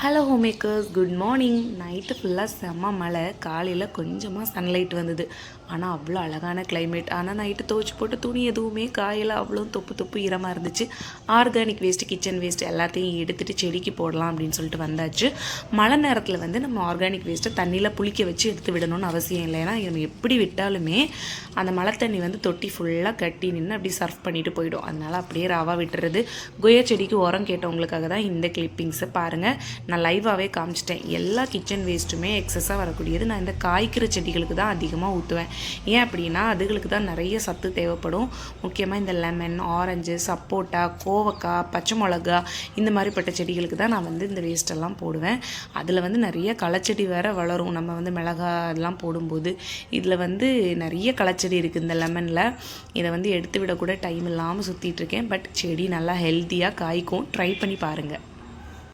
Hello homemakers, good morning. Night ஃபுல்லாக செம்ம மழை, காலையில் கொஞ்சமாக சன்லைட் வந்தது. ஆனால் அவ்வளோ அழகான கிளைமேட். ஆனால் நைட்டு துவைச்சி போட்டு துணி எதுவுமே காயில் அவ்வளோ தொப்பு ஈரமாக இருந்துச்சு. ஆர்கானிக் வேஸ்ட்டு, கிச்சன் வேஸ்ட்டு எல்லாத்தையும் எடுத்துகிட்டு செடிக்கு போடலாம் அப்படின்னு சொல்லிட்டு வந்தாச்சு. மழை நேரத்தில் வந்து நம்ம ஆர்கானிக் வேஸ்ட்டை தண்ணியில் புளிக்க வச்சு எடுத்து விடணும்னு அவசியம் இல்லை. ஏன்னா நம்ம எப்படி விட்டாலுமே அந்த மழை தண்ணி வந்து தொட்டி ஃபுல்லாக கட்டி நின்று அப்படி சர்ஃப் பண்ணிட்டு போயிடும். அதனால் அப்படியே ராவாக விட்டுறது. கொய்யா செடிக்கு உரம் கேட்டவங்களுக்காக தான் இந்த கிளிப்பிங்ஸை பாருங்கள். நான் லைவாகவே காமிச்சிட்டேன். எல்லா கிச்சன் வேஸ்ட்டுமே எக்ஸஸாக வரக்கூடியது. நான் இந்த காய்க்கிற செடிகளுக்கு தான் அதிகமாக ஊற்றுவேன். ஏன் அப்படின்னா அதுகளுக்கு தான் நிறைய சத்து தேவைப்படும். முக்கியமாக இந்த லெமன், ஆரஞ்சு, சப்போட்டா, கோவக்காய், பச்சை மிளகா இந்த மாதிரிப்பட்ட செடிகளுக்கு தான் நான் வந்து இந்த வேஸ்ட்டெல்லாம் போடுவேன். அதில் வந்து நிறைய களைச்செடி வேறு வளரும். நம்ம வந்து மிளகா அதெல்லாம் போடும்போது இதில் வந்து நிறைய களைச்செடி இருக்குது இந்த லெமனில். இதை வந்து எடுத்து விடக்கூட டைம் இல்லாமல் சுற்றிட்டுருக்கேன். பட் செடி நல்லா ஹெல்த்தியாக காய்க்கும். ட்ரை பண்ணி பாருங்கள்.